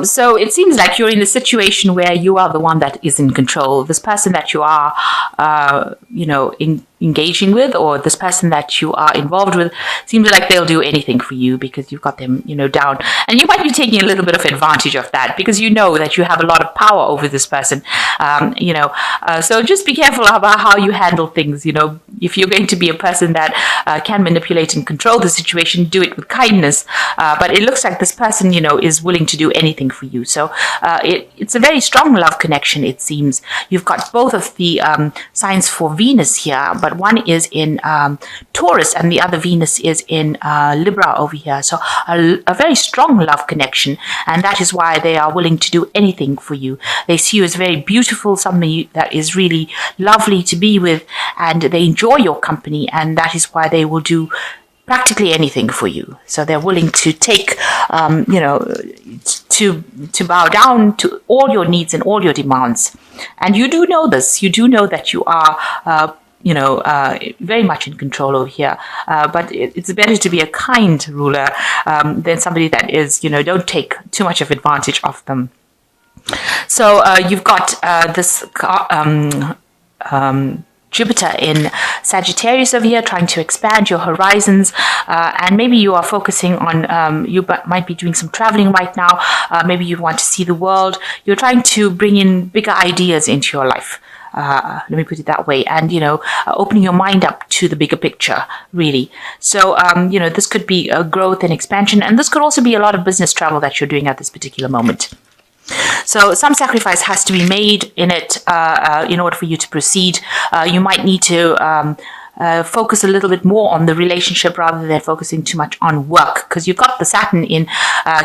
So it seems like you're in a situation where you are the one that is in control. This person that you are, engaging with, or this person that you are involved with, seems like they'll do anything for you because you've got them, down. And you might be taking a little bit of advantage of that because you know that you have a lot of power over this person. So just be careful about how you handle things. If you're going to be a person that can manipulate and control the situation, do it with kindness. But it looks like this person, is willing to do anything for you. So it's a very strong love connection, it seems. You've got both of the signs for Venus here, but one is in Taurus and the other Venus is in Libra over here. So a very strong love connection, and that is why they are willing to do anything for you. They see you as very beautiful, somebody that is really lovely to be with, and they enjoy your company, and that is why they will do practically anything for you. So they're willing to take, to bow down to all your needs and all your demands. And you do know this. You do know that you are, very much in control over here. But it's better to be a kind ruler than somebody that is, don't take too much of advantage of them. So you've got this Jupiter in Sagittarius over here, trying to expand your horizons, and maybe you are focusing on, you might be doing some traveling right now, maybe you want to see the world, you're trying to bring in bigger ideas into your life. Let me put it that way, and opening your mind up to the bigger picture, really. So this could be a growth and expansion, and this could also be a lot of business travel that you're doing at this particular moment. So some sacrifice has to be made in it in order for you to proceed. You might need to focus a little bit more on the relationship rather than focusing too much on work, because you've got the Saturn in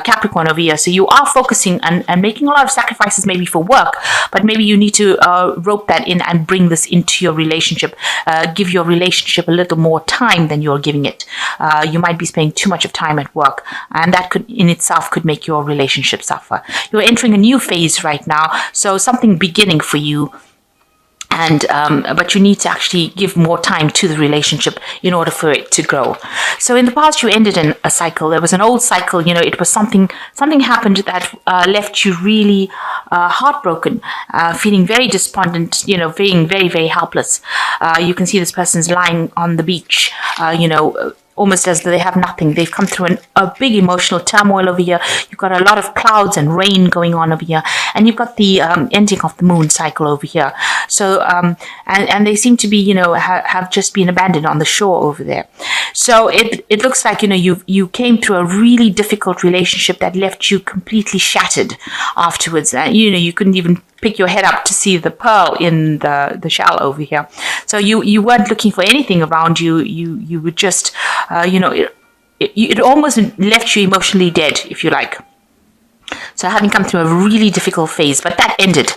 Capricorn over here. So you are focusing and making a lot of sacrifices maybe for work, but maybe you need to rope that in and bring this into your relationship. Give your relationship a little more time than you're giving it. You might be spending too much of time at work, and that could in itself could make your relationship suffer. You're entering a new phase right now, so something beginning for you. And but you need to actually give more time to the relationship in order for it to grow. So in the past, you ended in a cycle. There was an old cycle. It was something happened that left you really heartbroken, feeling very despondent. Feeling very, very helpless. You can see this person's lying on the beach. Almost as though they have nothing. They've come through a big emotional turmoil over here. You've got a lot of clouds and rain going on over here. And you've got the ending of the moon cycle over here. So, and they seem to be, have just been abandoned on the shore over there. So it looks like, you came through a really difficult relationship that left you completely shattered afterwards. You couldn't even pick your head up to see the pearl in the shell over here. So you weren't looking for anything around you. You would just, it almost left you emotionally dead, if you like. So having come through a really difficult phase, but that ended.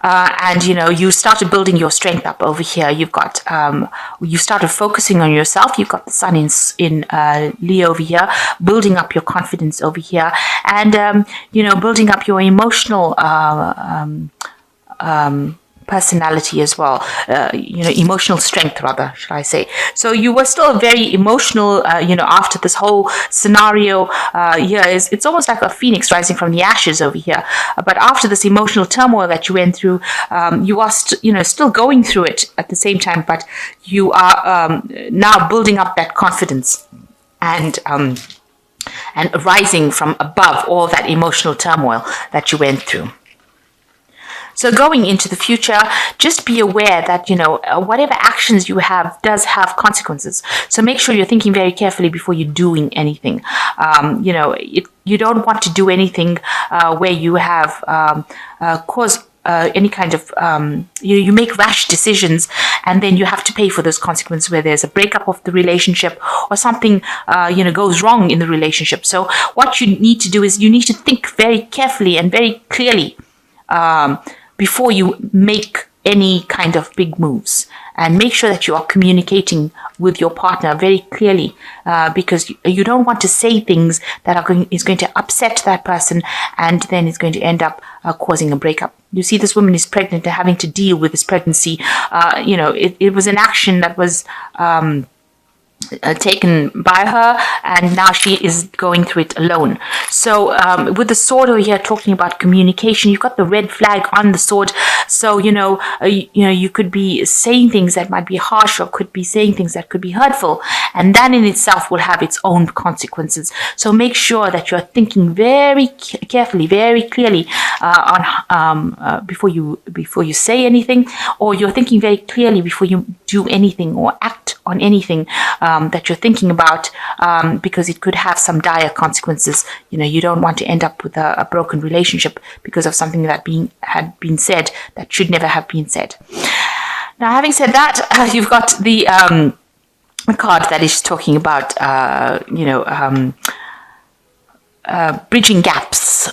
And you started building your strength up over here. You've got you started focusing on yourself. You've got the sun in Leo over here, building up your confidence over here, and building up your emotional personality as well, emotional strength rather, should I say. So you were still very emotional, after this whole scenario here. It's almost like a phoenix rising from the ashes over here. But after this emotional turmoil that you went through, you are still going through it at the same time, but you are now building up that confidence and rising from above all that emotional turmoil that you went through. So going into the future, just be aware that, whatever actions you have does have consequences. So make sure you're thinking very carefully before you're doing anything. You don't want to do anything where you have caused any kind of, you make rash decisions and then you have to pay for those consequences where there's a breakup of the relationship or something, goes wrong in the relationship. So what you need to do is you need to think very carefully and very clearly before you make any kind of big moves, and make sure that you are communicating with your partner very clearly, because you don't want to say things that is going to upset that person, and then it's going to end up causing a breakup. You see, this woman is pregnant and having to deal with this pregnancy. It was an action that was taken by her, and now she is going through it alone. So with the sword over here talking about communication, you've got the red flag on the sword. So you could be saying things that might be harsh, or could be saying things that could be hurtful, and that in itself will have its own consequences. So make sure that you're thinking very carefully, very clearly before you say anything, or you're thinking very clearly before you do anything or act on anything that you're thinking about, because it could have some dire consequences. You don't want to end up with a broken relationship because of something that had been said that should never have been said. Now, having said that, you've got the card that is talking about bridging gaps,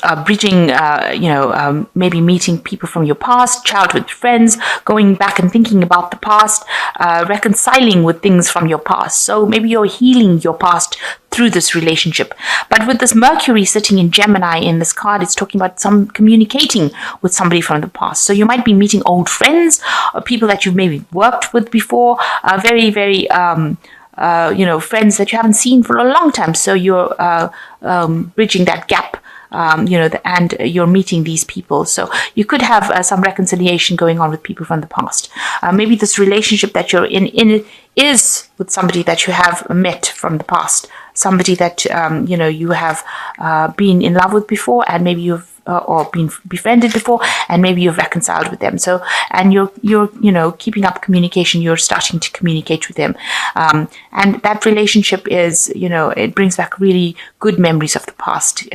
maybe meeting people from your past, childhood friends, going back and thinking about the past, reconciling with things from your past. So maybe you're healing your past through this relationship. But with this Mercury sitting in Gemini in this card, it's talking about some communicating with somebody from the past. So you might be meeting old friends, or people that you've maybe worked with before, very, very friends that you haven't seen for a long time. So you're bridging that gap, and you're meeting these people. So you could have some reconciliation going on with people from the past. Maybe this relationship that you're in is with somebody that you have met from the past, somebody that you have been in love with before, and maybe you've or been befriended before, and maybe you've reconciled with them. So, and you're keeping up communication. You're starting to communicate with them, and that relationship is, it brings back really good memories of the past.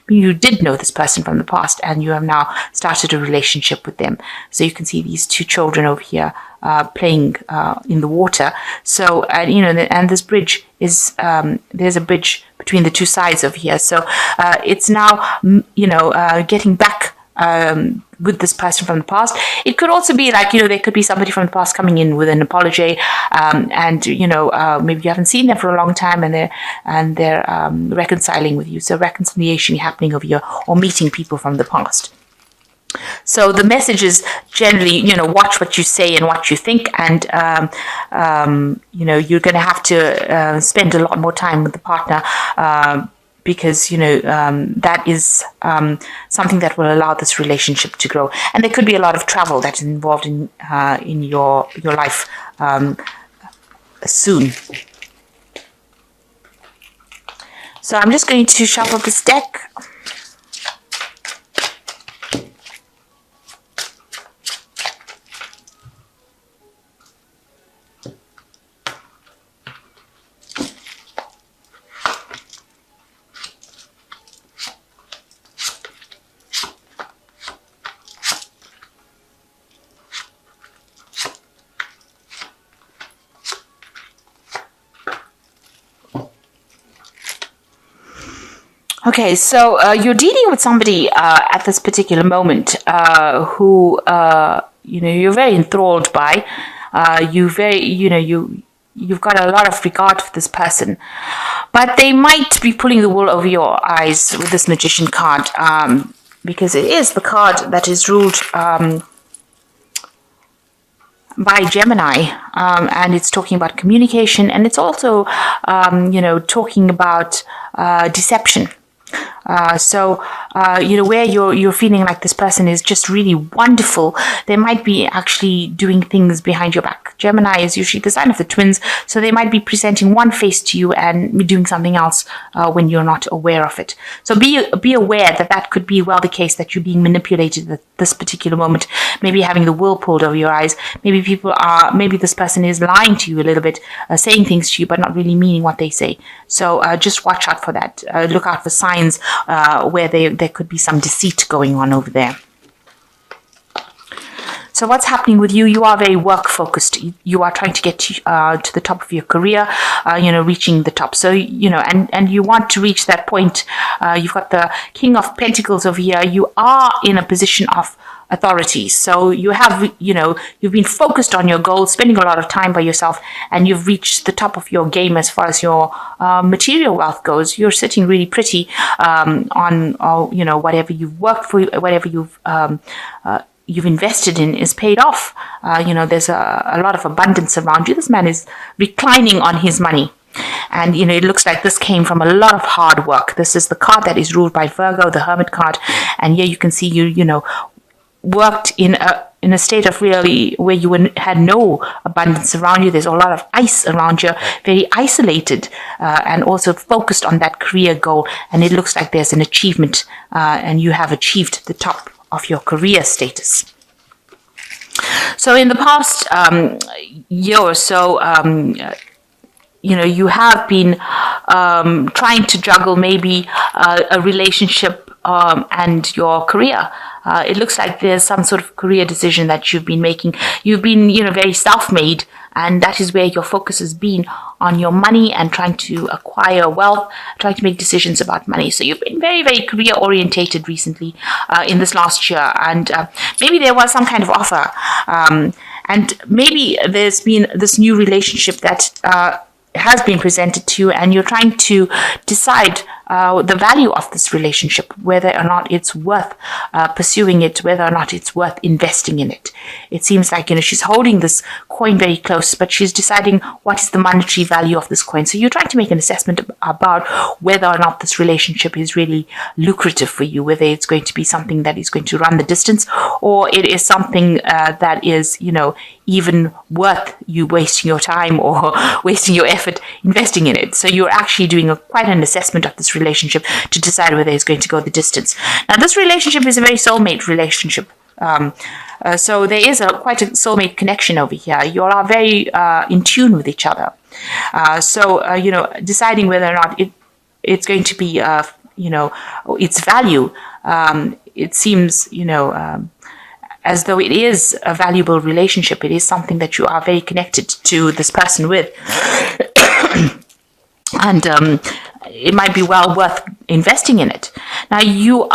You did know this person from the past, and you have now started a relationship with them. So you can see these two children over here playing in the water. So, and this bridge is there's a bridge between the two sides of here. So it's now getting back with this person from the past. It could also be like, there could be somebody from the past coming in with an apology, and maybe you haven't seen them for a long time, and they're reconciling with you. So reconciliation happening over here, or meeting people from the past. So the message is generally, watch what you say and what you think, and you're going to have to spend a lot more time with the partner, because that is something that will allow this relationship to grow. And there could be a lot of travel that's involved in your life soon. So I'm just going to shuffle this deck. Okay, so you're dealing with somebody at this particular moment who you're very enthralled by. You've got a lot of regard for this person, but they might be pulling the wool over your eyes with this Magician card, because it is the card that is ruled by Gemini, and it's talking about communication, and it's also talking about deception. Where you're feeling like this person is just really wonderful, they might be actually doing things behind your back. Gemini is usually the sign of the twins, so they might be presenting one face to you and doing something else when you're not aware of it. So be aware that could be well the case, that you're being manipulated at this particular moment, maybe having the wool pulled over your eyes. Maybe this person is lying to you a little bit, saying things to you but not really meaning what they say. So just watch out for that. Look out for signs where there could be some deceit going on over there. So what's happening with you? You are very work focused. You are trying to get to the top of your career, reaching the top. So, and you want to reach that point. You've got the King of Pentacles over here. You are in a position of authority. So you have, you've been focused on your goals, spending a lot of time by yourself, and you've reached the top of your game as far as your material wealth goes. You're sitting really pretty on, whatever you've worked for, whatever you've invested in is paid off. There's a lot of abundance around you. This man is reclining on his money. And, it looks like this came from a lot of hard work. This is the card that is ruled by Virgo, the Hermit card. And here you can see you worked in a state of really where you had no abundance around you. There's a lot of ice around you, very isolated, and also focused on that career goal. And it looks like there's an achievement, and you have achieved the top of your career status. So in the past year or so, you have been trying to juggle maybe a relationship and your career. It looks like there's some sort of career decision that you've been making. You've been, very self-made, and that is where your focus has been on your money and trying to acquire wealth, trying to make decisions about money. So you've been very, very career-orientated recently in this last year, and maybe there was some kind of offer, and maybe there's been this new relationship that has been presented to you, and you're trying to decide the value of this relationship, whether or not it's worth pursuing it, whether or not it's worth investing in it. It seems like, she's holding this coin very close, but she's deciding what is the monetary value of this coin. So you're trying to make an assessment about whether or not this relationship is really lucrative for you, whether it's going to be something that is going to run the distance, or it is something that is, even worth you wasting your time or wasting your effort investing in it. So you're actually doing quite an assessment of this relationship to decide whether it's going to go the distance. Now, this relationship is a very soulmate relationship. So there is quite a soulmate connection over here. You all are very in tune with each other. So deciding whether or not it's going to be, its value, it seems, as though it is a valuable relationship. It is something that you are very connected to this person with. And it might be well worth investing in it. Now, you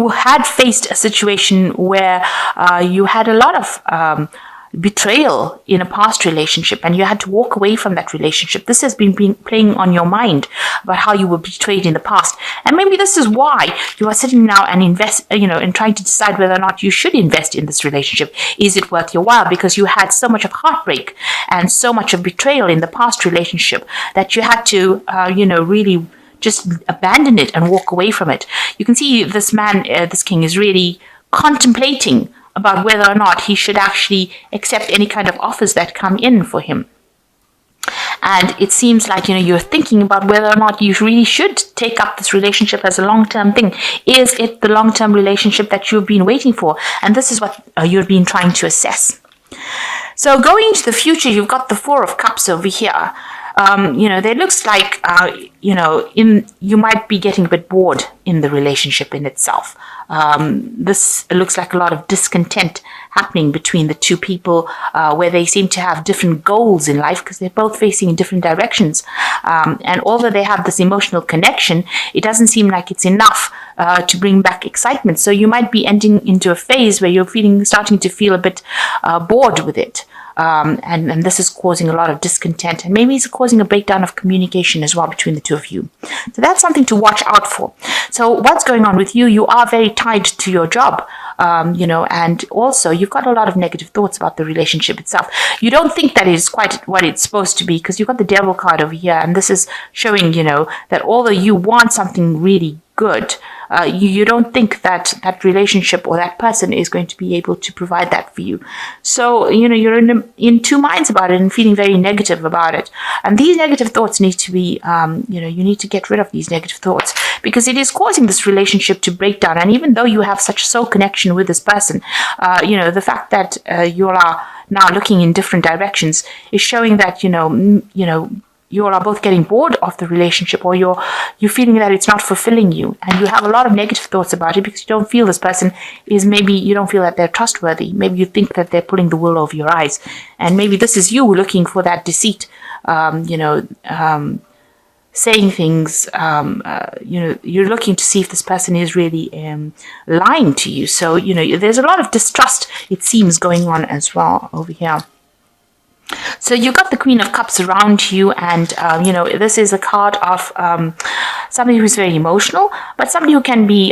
had faced a situation where you had a lot of betrayal in a past relationship, and you had to walk away from that relationship. This has been playing on your mind about how you were betrayed in the past, and maybe this is why you are sitting now and and trying to decide whether or not you should invest in this relationship. Is it worth your while? Because you had so much of heartbreak and so much of betrayal in the past relationship that you had to, really just abandon it and walk away from it. You can see this man, this king, is really contemplating about whether or not he should actually accept any kind of offers that come in for him. And it seems like, you're thinking about whether or not you really should take up this relationship as a long-term thing. Is it the long-term relationship that you've been waiting for? And this is what you've been trying to assess. So going into the future, you've got the Four of Cups over here. There looks like, you might be getting a bit bored in the relationship in itself. This looks like a lot of discontent happening between the two people, where they seem to have different goals in life because they're both facing in different directions. And although they have this emotional connection, it doesn't seem like it's enough to bring back excitement. So you might be ending into a phase where you're starting to feel a bit bored with it. And this is causing a lot of discontent, and maybe it's causing a breakdown of communication as well between the two of you. So that's something to watch out for. So what's going on with you? You are very tied to your job, and also you've got a lot of negative thoughts about the relationship itself. You don't think that it's quite what it's supposed to be because you've got the Devil card over here, and this is showing, that although you want something really good, you don't think that that relationship or that person is going to be able to provide that for you. So, you're in two minds about it and feeling very negative about it. And these negative thoughts need to be, you need to get rid of these negative thoughts because it is causing this relationship to break down. And even though you have such a soul connection with this person, the fact that you are now looking in different directions is showing that, you all are both getting bored of the relationship, or you're feeling that it's not fulfilling you, and you have a lot of negative thoughts about it because you don't feel this person is, maybe you don't feel that they're trustworthy. Maybe you think that they're pulling the wool over your eyes, and maybe this is you looking for that deceit, saying things, you're looking to see if this person is really lying to you. So, there's a lot of distrust, it seems, going on as well over here. So you got the Queen of Cups around you, and this is a card of somebody who's very emotional, but somebody who can be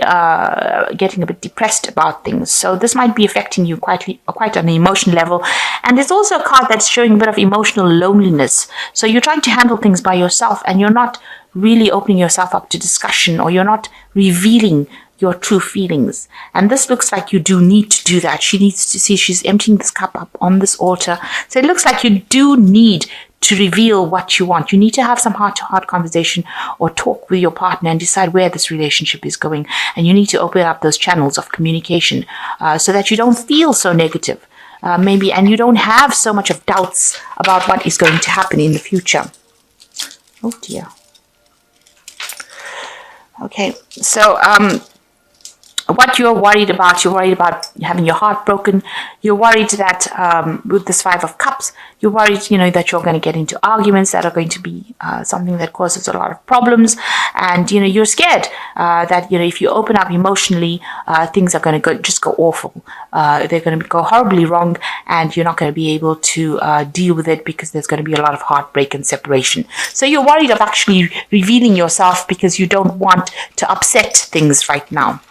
getting a bit depressed about things. So this might be affecting you quite on an emotional level. And there's also a card that's showing a bit of emotional loneliness. So you're trying to handle things by yourself, and you're not really opening yourself up to discussion, or you're not revealing your true feelings. And this looks like you do need to do that. She needs to see, she's emptying this cup up on this altar. So it looks like you do need to reveal what you want. You need to have some heart-to-heart conversation or talk with your partner and decide where this relationship is going. And you need to open up those channels of communication so that you don't feel so negative. Maybe, and you don't have so much of doubts about what is going to happen in the future. Oh dear. Okay, so what you're worried about having your heart broken. You're worried that with this Five of Cups, you're worried, that you're going to get into arguments that are going to be something that causes a lot of problems. And, you're scared that, if you open up emotionally, things are going to go awful. They're going to go horribly wrong, and you're not going to be able to deal with it because there's going to be a lot of heartbreak and separation. So you're worried of actually revealing yourself because you don't want to upset things right now.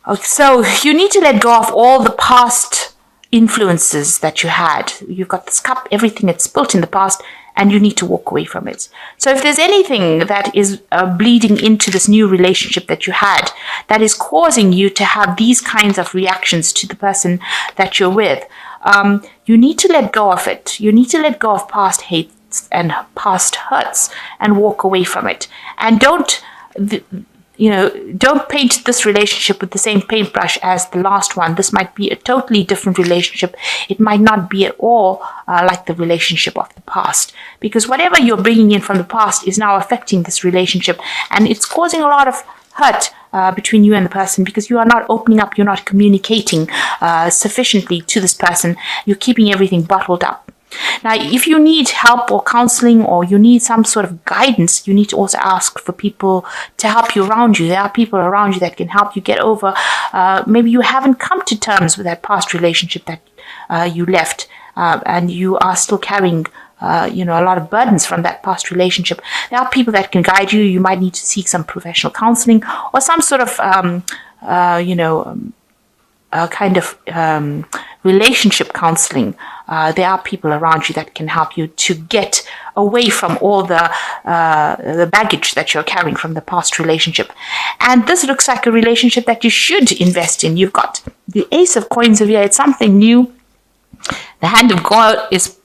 Okay, so you need to let go of all the past influences that you had. You've got this cup, everything that's built in the past, and you need to walk away from it. So if there's anything that is bleeding into this new relationship that you had that is causing you to have these kinds of reactions to the person that you're with, you need to let go of it. You need to let go of past hates and past hurts and walk away from it. And don't paint this relationship with the same paintbrush as the last one. This might be a totally different relationship. It might not be at all like the relationship of the past, because whatever you're bringing in from the past is now affecting this relationship, and it's causing a lot of hurt between you and the person, because you are not opening up, you're not communicating sufficiently to this person. You're keeping everything bottled up. Now, if you need help or counseling, or you need some sort of guidance, you need to also ask for people to help you around you. There are people around you that can help you get over. Maybe you haven't come to terms with that past relationship that you left, and you are still carrying a lot of burdens from that past relationship. There are people that can guide you. You might need to seek some professional counseling or some sort of kind of relationship counseling. There are people around you that can help you to get away from all the baggage that you're carrying from the past relationship. And this looks like a relationship that you should invest in. You've got the Ace of Coins over here. It's something new. The hand of God is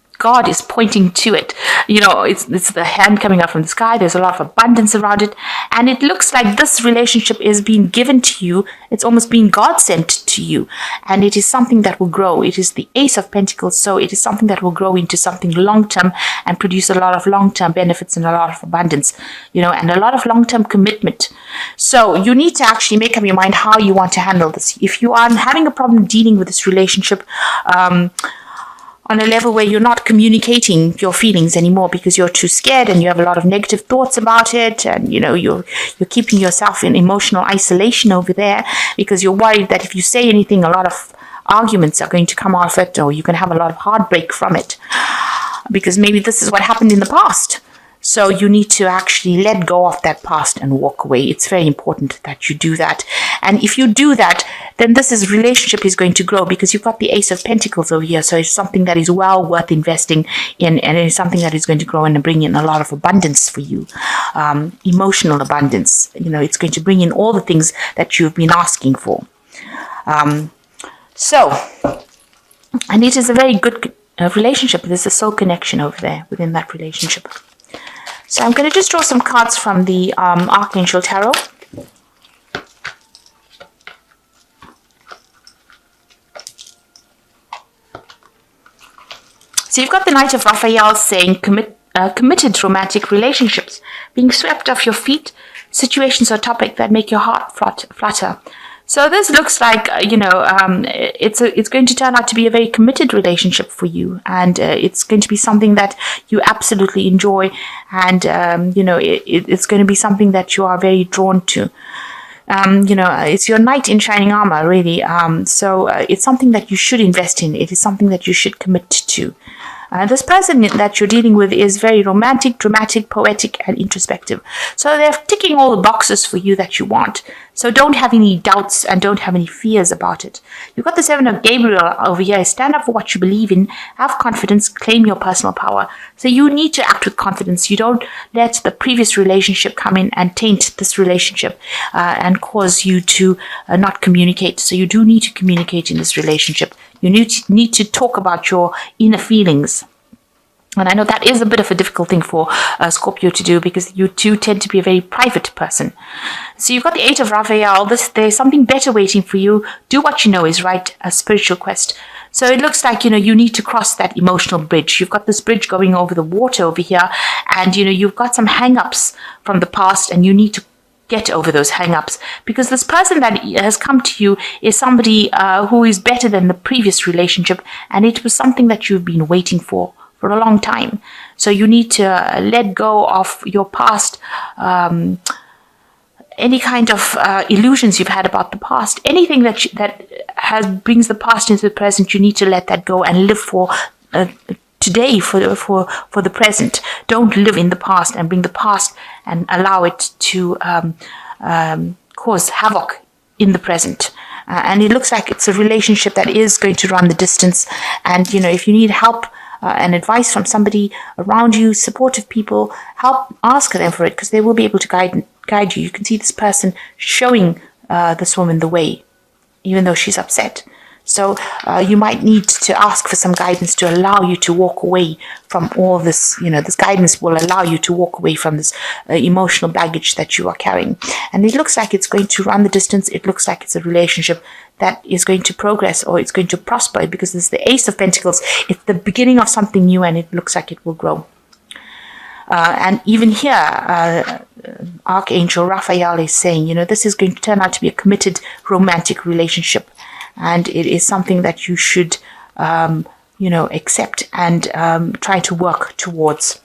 pointing to it. It's the hand coming out from the sky. There's a lot of abundance around it. And it looks like this relationship is being given to you. It's almost being God sent to you. And it is something that will grow. It is the Ace of Pentacles. So it is something that will grow into something long-term and produce a lot of long-term benefits and a lot of abundance, and a lot of long-term commitment. So you need to actually make up your mind how you want to handle this. If you are having a problem dealing with this relationship, on a level where you're not communicating your feelings anymore because you're too scared and you have a lot of negative thoughts about it, and you're keeping yourself in emotional isolation over there because you're worried that if you say anything, a lot of arguments are going to come out of it, or you can have a lot of heartbreak from it, because maybe this is what happened in the past. So you need to actually let go of that past and walk away. It's very important that you do that. And if you do that, then this relationship is going to grow, because you've got the Ace of Pentacles over here. So it's something that is well worth investing in, and it's something that is going to grow and bring in a lot of abundance for you. Emotional abundance. It's going to bring in all the things that you've been asking for. And it is a very good relationship. There's a soul connection over there within that relationship. So I'm going to just draw some cards from the Archangel Tarot. So you've got the Knight of Raphael saying committed romantic relationships, being swept off your feet, situations or topic that make your heart flutter. So this looks like, it's going to turn out to be a very committed relationship for you. And it's going to be something that you absolutely enjoy. And, it's going to be something that you are very drawn to. It's your knight in shining armor, really. So it's something that you should invest in. It is something that you should commit to. This person that you're dealing with is very romantic, dramatic, poetic, and introspective. So they're ticking all the boxes for you that you want. So don't have any doubts and don't have any fears about it. You've got the Seven of Gabriel over here. Stand up for what you believe in. Have confidence. Claim your personal power. So you need to act with confidence. You don't let the previous relationship come in and taint this relationship and cause you to not communicate. So you do need to communicate in this relationship. You need to talk about your inner feelings. And I know that is a bit of a difficult thing for Scorpio to do, because you do tend to be a very private person. So you've got the Eight of Raphael. There's something better waiting for you. Do what you know is right, a spiritual quest. So it looks like, you need to cross that emotional bridge. You've got this bridge going over the water over here, and, you've got some hang-ups from the past, and you need to get over those hang-ups, because this person that has come to you is somebody who is better than the previous relationship, and it was something that you've been waiting for a long time. So you need to let go of your past, any kind of illusions you've had about the past, anything that brings the past into the present. You need to let that go and live for today, for the present. Don't live in the past and bring the past and allow it to cause havoc in the present. And it looks like it's a relationship that is going to run the distance. And if you need help and advice from somebody around you, supportive people, ask them for it, because they will be able to guide you. You can see this person showing this woman the way, even though she's upset. So you might need to ask for some guidance to allow you to walk away from all this. This guidance will allow you to walk away from this emotional baggage that you are carrying. And it looks like it's going to run the distance. It looks like it's a relationship that is going to progress, or it's going to prosper, because this is the Ace of Pentacles. It's the beginning of something new, and it looks like it will grow. And even here, Archangel Raphael is saying, this is going to turn out to be a committed romantic relationship. And it is something that you should, accept and try to work towards.